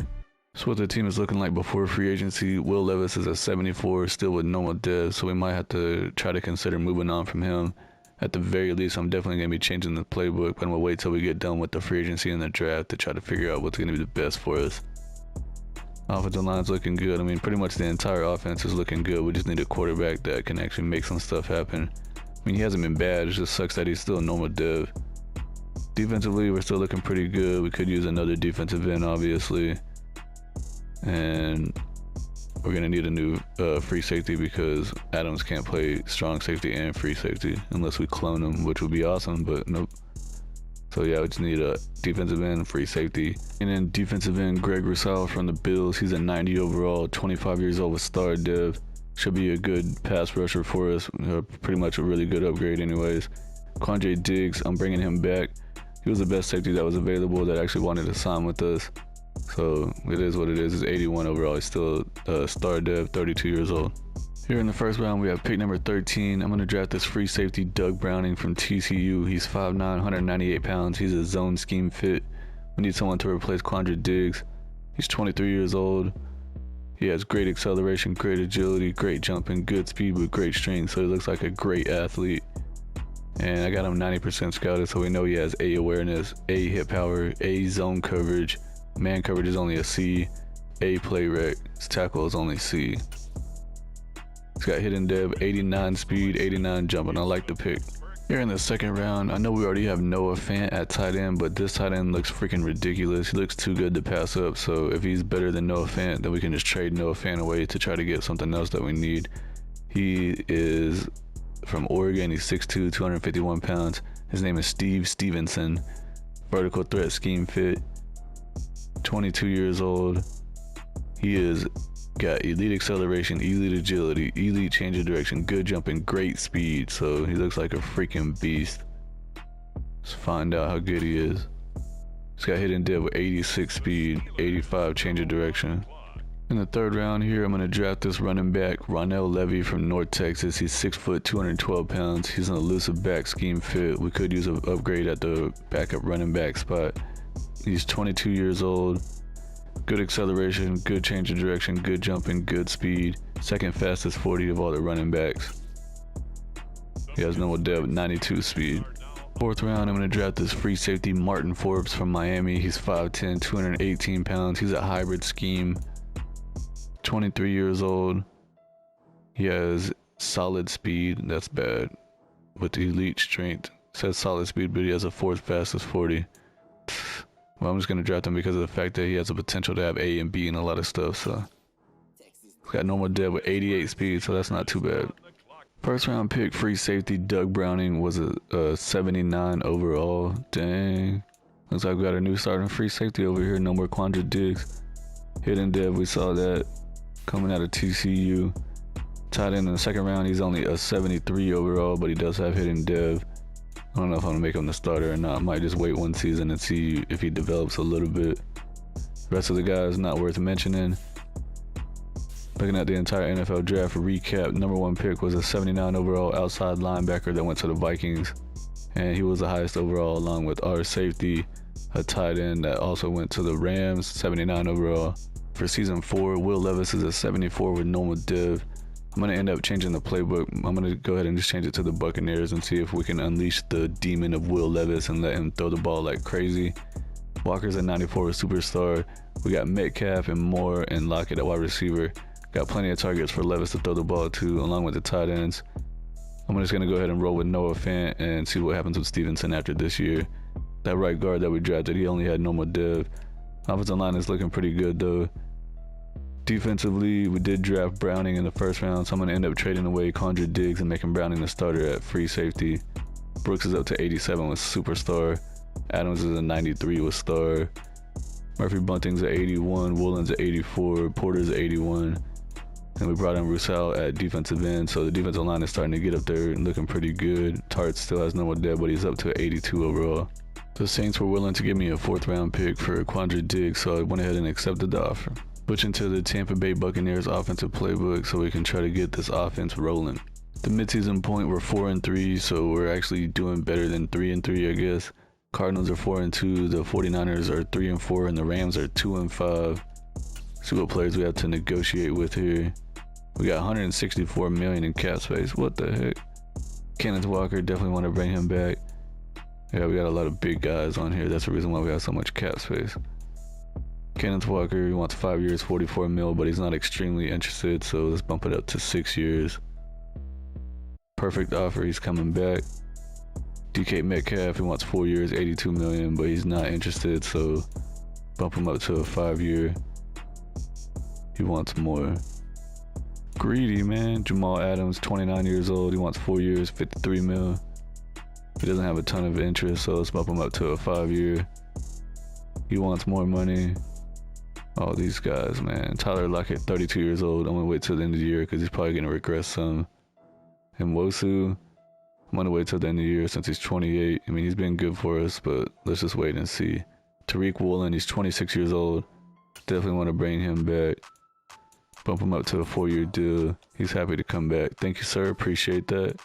[SPEAKER 1] So what the team is looking like before free agency, Will Levis is at 74, still with normal dev, so we might have to try to consider moving on from him. At the very least, I'm definitely going to be changing the playbook, but I'm going to wait till we get done with the free agency and the draft to try to figure out what's going to be the best for us. Offensive line's looking good. I mean, pretty much the entire offense is looking good. We just need a quarterback that can actually make some stuff happen. I mean, he hasn't been bad. It just sucks that he's still a normal dev. Defensively, we're still looking pretty good. We could use another defensive end, obviously. And we're going to need a new free safety because Adams can't play strong safety and free safety unless we clone him, which would be awesome, but nope. So yeah, we just need a defensive end, free safety. And then defensive end, Greg Rousseau from the Bills. He's a 90 overall, 25 years old with star dev. Should be a good pass rusher for us. Pretty much a really good upgrade anyways. Quandre Diggs, I'm bringing him back. He was the best safety that was available that actually wanted to sign with us. So it is what it is. He's 81 overall. He's still a star dev, 32 years old. Here in the first round, we have pick number 13. I'm going to draft this free safety, Doug Browning from TCU. He's 5'9", 198 pounds. He's a zone scheme fit. We need someone to replace Quandre Diggs. He's 23 years old. He has great acceleration, great agility, great jumping, good speed with great strength. So he looks like a great athlete. And I got him 90% scouted, so we know he has A awareness, A hit power, A zone coverage. Man coverage is only a C. A play rec. His tackle is only C. He's got hidden dev, 89 speed, 89 jumping. I like the pick. Here in the second round, I know we already have Noah Fant at tight end, but this tight end looks freaking ridiculous. He looks too good to pass up, so if he's better than Noah Fant, then we can just trade Noah Fant away to try to get something else that we need. He is from Oregon. He's 6'2", 251 pounds. His name is Steve Stevenson. Vertical threat scheme fit. 22 years old. He is got elite acceleration, elite agility, elite change of direction, good jumping, great speed. So he looks like a freaking beast. Let's find out how good he is. He's got hidden dev with 86 speed, 85 change of direction. In the third round here, I'm going to draft this running back, Ronell Levy from North Texas. He's 6 foot, 212 pounds. He's an elusive back scheme fit. We could use an upgrade at the backup running back spot. He's 22 years old. Good acceleration, good change of direction, good jumping, good speed. Second fastest 40 of all the running backs. He has normal dev, 92 speed. Fourth round, I'm going to draft this free safety, Martin Forbes from Miami. He's 5'10", 218 pounds. He's a hybrid scheme. 23 years old. He has solid speed. That's bad. With elite strength. It says solid speed, but he has a fourth fastest 40. Well, I'm just going to draft him because of the fact that he has the potential to have A and B and a lot of stuff. So he's got normal dev with 88 speed, so that's not too bad. First round pick, free safety Doug Browning was a 79 overall. Dang. Looks like we got a new starting free safety over here. No more Quandra Diggs. Hidden dev, we saw that coming out of TCU. Tight end in the second round, he's only a 73 overall, but he does have hidden dev. I don't know if I'm gonna make him the starter or not. I might just wait one season and see if he develops a little bit. The rest of the guys not worth mentioning. Looking at the entire NFL draft recap, number 1 pick was a 79 overall outside linebacker that went to the Vikings, and he was the highest overall along with our safety, a tight end that also went to the Rams, 79 overall. For season 4, Will Levis is a 74 with normal div. I'm going to end up changing the playbook. I'm going to go ahead and just change it to the Buccaneers and see if we can unleash the demon of Will Levis and let him throw the ball like crazy. Walker's a 94 superstar. We got Metcalf and Moore and Lockett at wide receiver. Got plenty of targets for Levis to throw the ball to, along with the tight ends. I'm just going to go ahead and roll with Noah Fant and see what happens with Stevenson after this year. That right guard that we drafted, he only had normal div. Offensive line is looking pretty good though. Defensively, we did draft Browning in the first round, so I'm going to end up trading away Quandra Diggs and making Browning the starter at free safety. Brooks is up to 87 with superstar. Adams is a 93 with star. Murphy Bunting's at 81. Woolen's at 84. Porter's at 81. And we brought in Roussel at defensive end, so the defensive line is starting to get up there and looking pretty good. Tart still has normal dev, but he's up to 82 overall. The Saints were willing to give me a 4th round pick for Quandra Diggs, so I went ahead and accepted the offer. Switching to the Tampa Bay Buccaneers offensive playbook so we can try to get this offense rolling. The midseason point we're 4-3, so we're actually doing better than 3-3, I guess. Cardinals are 4-2, the 49ers are 3-4, and the Rams are 2-5. See what players we have to negotiate with here. We got 164 million in cap space. What the heck? Kenneth Walker, definitely want to bring him back. Yeah, we got a lot of big guys on here. That's the reason why we have so much cap space. Kenneth Walker, he wants 5 years, 44 mil, but he's not extremely interested, so let's bump it up to 6 years. Perfect offer, he's coming back. DK Metcalf, he wants 4 years, 82 million, but he's not interested, so bump him up to a 5-year. He wants more. Greedy, man. Jamal Adams, 29 years old, he wants 4 years, 53 mil. He doesn't have a ton of interest, so let's bump him up to a 5-year. He wants more money. All these guys, man. Tyler Lockett, 32 years old. I'm gonna wait till the end of the year because he's probably gonna regress some. And Wosu, I'm gonna wait till the end of the year since he's 28. I mean, he's been good for us, but let's just wait and see. Tariq Woolen, he's 26 years old. Definitely want to bring him back. Bump him up to a 4-year deal. He's happy to come back. Thank you, sir. Appreciate that.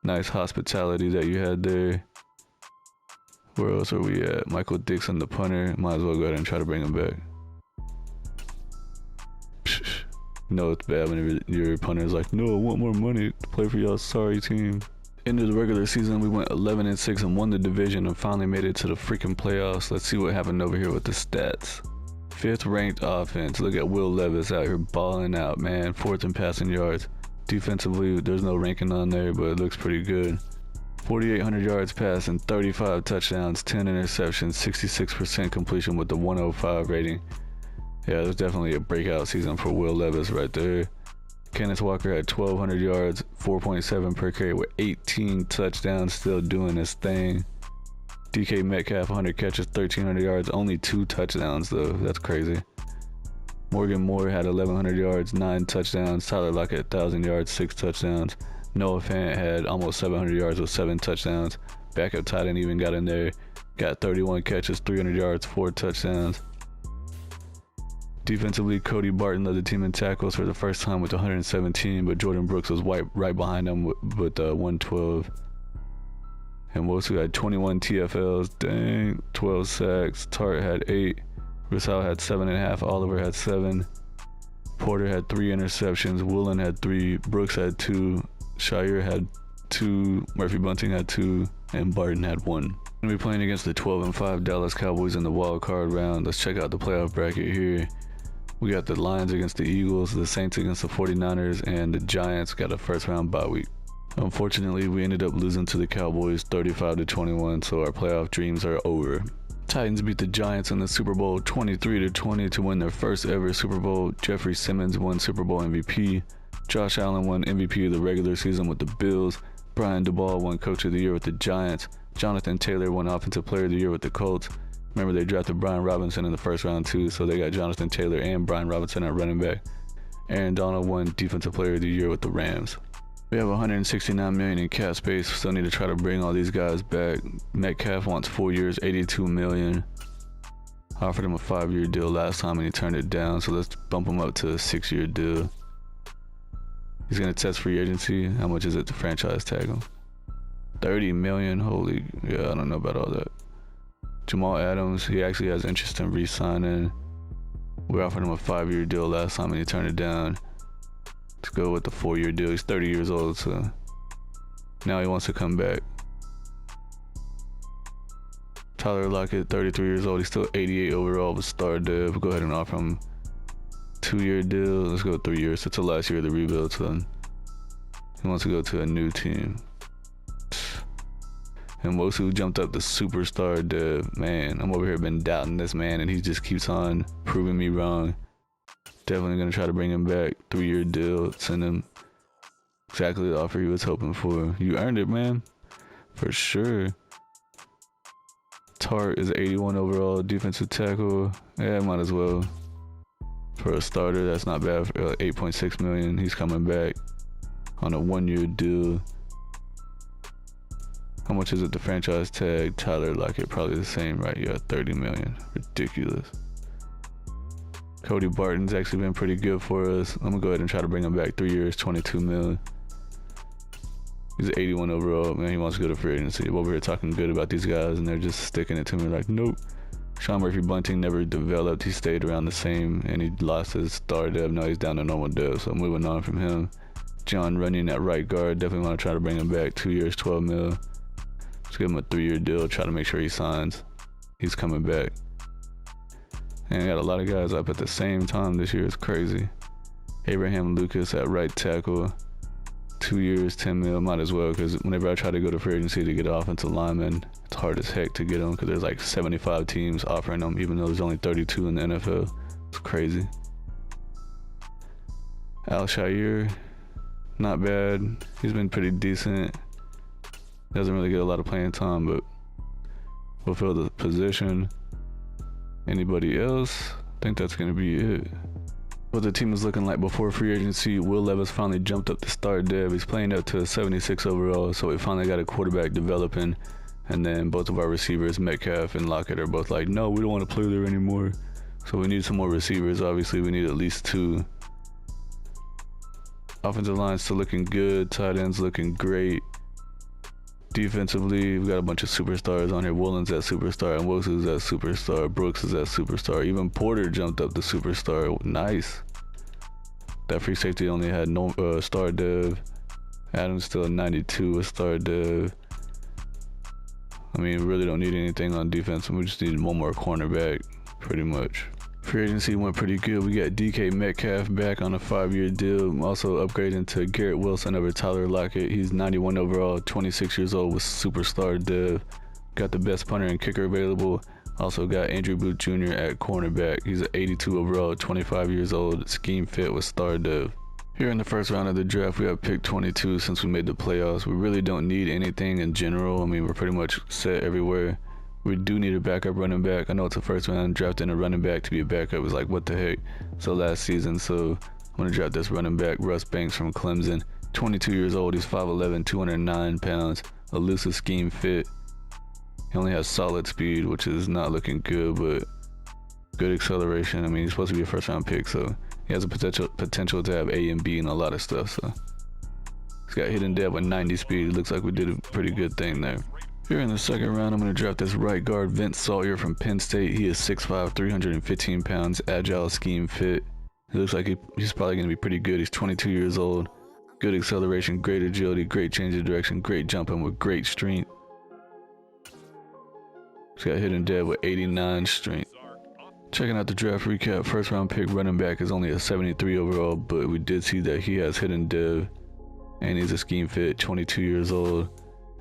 [SPEAKER 1] Nice hospitality that you had there. Where else are we at? Michael Dixon, the punter. Might as well go ahead and try to bring him back. No, it's bad when your punter is like, no, I want more money to play for y'all's sorry team. Into the regular season, we went 11-6 and won the division and finally made it to the freaking playoffs. Let's see what happened over here with the stats. 5th ranked offense. Look at Will Levis out here balling out, man. 4th in passing yards. Defensively, there's no ranking on there, but it looks pretty good. 4,800 yards passing, 35 touchdowns, 10 interceptions, 66% completion with the 105 rating. Yeah, there's definitely a breakout season for Will Levis right there. Kenneth Walker had 1,200 yards, 4.7 per carry with 18 touchdowns, still doing his thing. DK Metcalf, 100 catches, 1,300 yards, only 2 touchdowns though. That's crazy. Morgan Moore had 1,100 yards, 9 touchdowns. Tyler Lockett, 1,000 yards, 6 touchdowns. Noah Fant had almost 700 yards with 7 touchdowns. Backup tight end even got in there. Got 31 catches, 300 yards, 4 touchdowns. Defensively, Cody Barton led the team in tackles for the first time with 117, but Jordan Brooks was right behind him with 112. And Wosu had 21 TFLs, dang, 12 sacks. Tart had 8. Roussel had 7.5. Oliver had 7. Porter had 3 interceptions. Woolen had 3. Brooks had 2. Shire had 2. Murphy Bunting had 2. And Barton had 1. We're going to be playing against the 12-5 Dallas Cowboys in the wild card round. Let's check out the playoff bracket here. We got the Lions against the Eagles, the Saints against the 49ers, and the Giants got a first round bye week. Unfortunately, we ended up losing to the Cowboys 35-21, so our playoff dreams are over. Titans beat the Giants in the Super Bowl 23-20 to win their first ever Super Bowl. Jeffrey Simmons won Super Bowl MVP. Josh Allen won MVP of the regular season with the Bills. Brian Daboll won Coach of the Year with the Giants. Jonathan Taylor won Offensive Player of the Year with the Colts. Remember, they drafted Brian Robinson in the first round too, so they got Jonathan Taylor and Brian Robinson at running back. Aaron Donald won Defensive Player of the Year with the Rams. We have $169 million in cap space. Still need to try to bring all these guys back. Metcalf wants 4 years, $82 million. I offered him a 5-year deal last time and he turned it down, so let's bump him up to a 6-year deal. He's gonna test free agency. How much is it to franchise tag him? $30 million. Holy, yeah, I don't know about all that. Jamal Adams, he actually has interest in re-signing. We offered him a 5-year deal last time and he turned it down. Let's go with the 4-year deal. He's 30 years old, so now he wants to come back. Tyler Lockett, 33 years old. He's still 88 overall with star dev. We'll go ahead and offer him 2-year deal. Let's go 3 years. It's the last year of the rebuild, so he wants to go to a new team. And Wosu jumped up to superstar dev. Man, I'm over here been doubting this man and he just keeps on proving me wrong. Definitely gonna try to bring him back. 3-year deal, send him exactly the offer he was hoping for. You earned it, man, for sure. Tart is 81 overall, defensive tackle. Yeah, might as well. For a starter, that's not bad. For $8.6 million, he's coming back on a 1-year deal. How much is it to franchise tag Tyler Lockett? Probably the same, right? Yeah, $30 million. Ridiculous. Cody Barton's actually been pretty good for us. I'm gonna go ahead and try to bring him back. 3 years, $22 million. He's 81 overall. Man, he wants to go to free agency. Over here talking good about these guys, and they're just sticking it to me like, nope. Sean Murphy-Bunting never developed. He stayed around the same, and he lost his star dev. Now he's down to normal dev, so moving on from him. John Runyon at right guard. Definitely want to try to bring him back. 2 years, $12 million. Let's give him a 3-year deal. Try to make sure he signs. He's coming back. And got a lot of guys up at the same time this year. It's crazy. Abraham Lucas at right tackle. 2 years, $10 million. Might as well, because whenever I try to go to free agency to get an offensive lineman, it's hard as heck to get them because there's like 75 teams offering them, even though there's only 32 in the NFL. It's crazy. Al-Shaair, not bad. He's been pretty decent. Doesn't really get a lot of playing time, but will fill the position. Anybody else? I think that's going to be it. What the team is looking like before free agency, Will Levis finally jumped up to start dev. He's playing up to 76 overall, so we finally got a quarterback developing. And then both of our receivers, Metcalf and Lockett, are both like, no, we don't want to play there anymore. So we need some more receivers. Obviously, we need at least 2. Offensive line still looking good. Tight ends looking great. Defensively, we've got a bunch of superstars on here. Woolen's at superstar, and Wosu's at superstar. Brooks is at superstar. Even Porter jumped up to superstar. Nice. That free safety only had no star dev. Adams still at 92 with star dev. I mean, we really don't need anything on defense. We just need one more cornerback, pretty much. Free agency went pretty good. We got DK Metcalf back on a 5-year deal. Also upgrading to Garrett Wilson over Tyler Lockett. He's 91 overall, 26 years old with superstar dev. Got the best punter and kicker available. Also got Andrew Booth Jr. at cornerback. He's 82 overall, 25 years old, scheme fit with star dev. Here in the first round of the draft, we have pick 22 since we made the playoffs. We really don't need anything in general. I mean, we're pretty much set everywhere. We do need a backup running back. I know it's a first round. Drafting a running back to be a backup was like, what the heck? So last season, so I'm going to draft this running back, Russ Banks from Clemson. 22 years old. He's 5'11", 209 pounds. Elusive scheme fit. He only has solid speed, which is not looking good, but good acceleration. I mean, he's supposed to be a first round pick, so he has a potential to have A and B and a lot of stuff. So he's got hidden depth with 90 speed. It looks like we did a pretty good thing there. Here in the second round, I'm going to draft this right guard, Vince Sawyer from Penn State. He is 6'5", 315 pounds, agile scheme fit. He looks like he's probably going to be pretty good. He's 22 years old. Good acceleration, great agility, great change of direction, great jumping with great strength. He's got hidden depth with 89 strength. Checking out the draft recap, first round pick running back is only a 73 overall, but we did see that he has hidden dev and he's a scheme fit, 22 years old.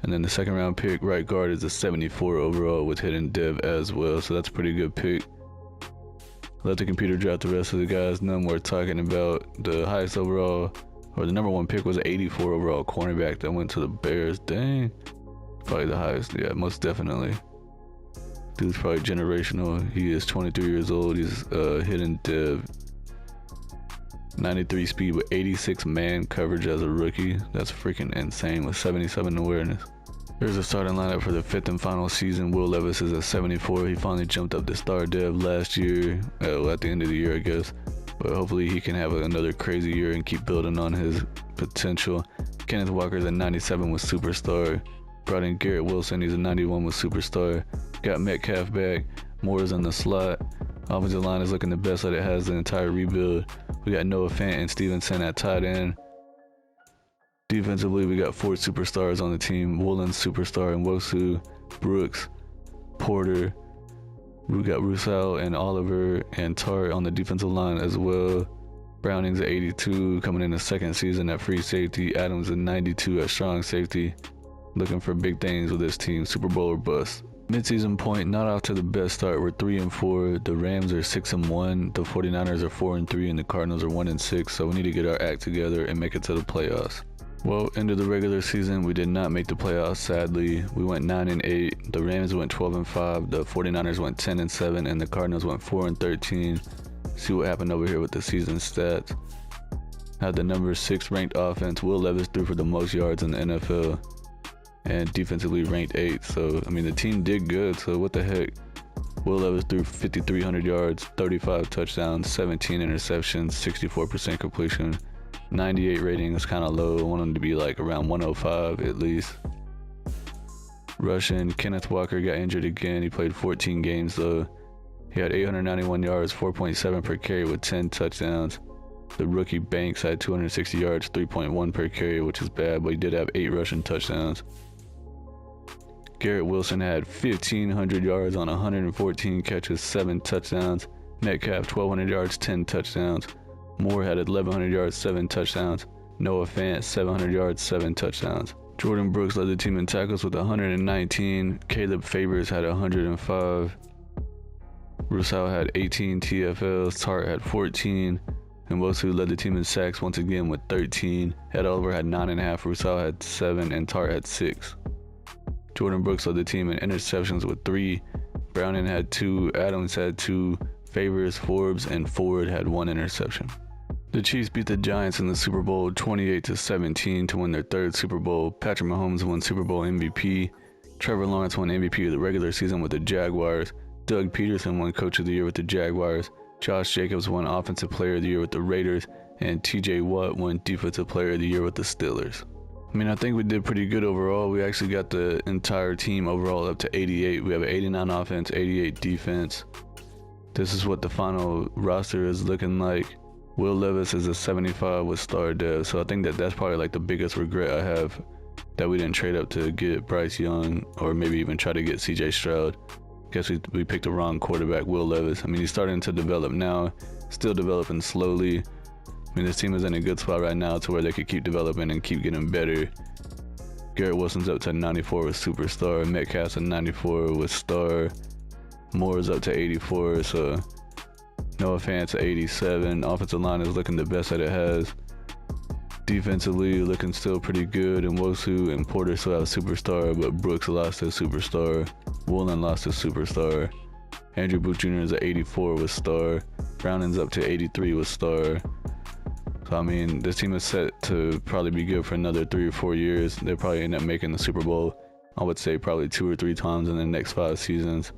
[SPEAKER 1] And then the second round pick, right guard, is a 74 overall with hidden dev as well. So that's a pretty good pick. Let the computer draft the rest of the guys. None worth talking about. The highest overall or the number 1 pick was an 84 overall cornerback that went to the Bears. Dang. Probably the highest. Yeah, most definitely. Dude's probably generational. He is 23 years old. He's hitting the 93 speed with 86 man coverage as a rookie. That's freaking insane with 77 awareness. Here's a starting lineup for the 5th and final season. Will Levis is at 74. He finally jumped up to star dev last year, at the end of the year, I guess. But hopefully he can have another crazy year and keep building on his potential. Kenneth Walker's at 97 with superstar. Brought in Garrett Wilson, he's a 91 with superstar. Got Metcalf back. Moore's in the slot. Offensive line is looking the best that it has the entire rebuild. We got Noah Fant and Stevenson at tight end. Defensively, we got 4 superstars on the team. Woolen, superstar, and Nwosu, Brooks, Porter. We got Rousseau and Oliver and Tart on the defensive line as well. Browning's at 82, coming in the 2nd season at free safety. Adams at 92 at strong safety. Looking for big things with this team, Super Bowl or bust. Mid-season point, not off to the best start. We're 3-4. The Rams are 6-1. The 49ers are 4-3, and the Cardinals are 1-6. So we need to get our act together and make it to the playoffs. Well, end of the regular season, we did not make the playoffs, sadly. We went 9-8. The Rams went 12-5. The 49ers went 10-7, and the Cardinals went 4-13. See what happened over here with the season stats. Had the number 6 ranked offense. Will Levis threw for the most yards in the NFL. And defensively ranked 8th. So, I mean, the team did good. So, what the heck? Will Levis threw 5,300 yards, 35 touchdowns, 17 interceptions, 64% completion. 98 rating is kind of low. I want him to be like around 105 at least. Rushing, Kenneth Walker got injured again. He played 14 games though. He had 891 yards, 4.7 per carry with 10 touchdowns. The rookie Banks had 260 yards, 3.1 per carry, which is bad, but he did have 8 rushing touchdowns. Garrett Wilson had 1,500 yards on 114 catches, 7 touchdowns. Metcalf, 1,200 yards, 10 touchdowns. Moore had 1,100 yards, 7 touchdowns. Noah Fant, 700 yards, 7 touchdowns. Jordan Brooks led the team in tackles with 119. Caleb Favors had 105. Rousseau had 18 TFLs. Tart had 14. And Nwosu led the team in sacks once again with 13. Ed Oliver had 9.5. Rousseau had 7. And Tart had 6. Jordan Brooks led the team in interceptions with 3. Browning had 2. Adams had 2. Favors, Forbes, and Ford had 1 interception. The Chiefs beat the Giants in the Super Bowl 28-17 to win their 3rd Super Bowl. Patrick Mahomes won Super Bowl MVP. Trevor Lawrence won MVP of the regular season with the Jaguars. Doug Peterson won Coach of the Year with the Jaguars. Josh Jacobs won Offensive Player of the Year with the Raiders. And TJ Watt won Defensive Player of the Year with the Steelers. I mean, I think we did pretty good overall. We actually got the entire team overall up to 88. We have an 89 offense, 88 defense. This is what the final roster is looking like. Will Levis is a 75 with star dev, so I think that's probably like the biggest regret I have, that we didn't trade up to get Bryce Young or maybe even try to get CJ Stroud. Guess we picked the wrong quarterback, Will Levis. I mean, he's starting to develop now, still developing slowly. I mean, this team is in a good spot right now to where they could keep developing and keep getting better. Garrett Wilson's up to 94 with superstar. Metcalf's at 94 with star. Moore's up to 84, so Noah Fant's at 87. Offensive line is looking the best that it has. Defensively, looking still pretty good. And Nwosu and Porter still have superstar, but Brooks lost his superstar. Woolen lost his superstar. Andrew Booth Jr. is at 84 with star. Browning's up to 83 with star. So, I mean, this team is set to probably be good for another 3 or 4 years. They'll probably end up making the Super Bowl, I would say probably 2 or 3 times in the next 5 seasons.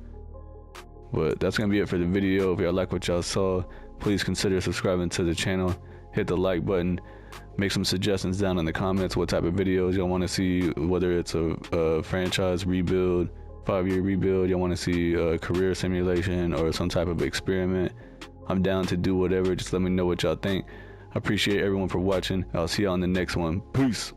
[SPEAKER 1] But that's going to be it for the video. If y'all like what y'all saw, please consider subscribing to the channel. Hit the like button. Make some suggestions down in the comments what type of videos y'all want to see, whether it's a franchise rebuild, 5-year rebuild, y'all want to see a career simulation or some type of experiment. I'm down to do whatever. Just let me know what y'all think. I appreciate everyone for watching. I'll see y'all in the next one. Peace.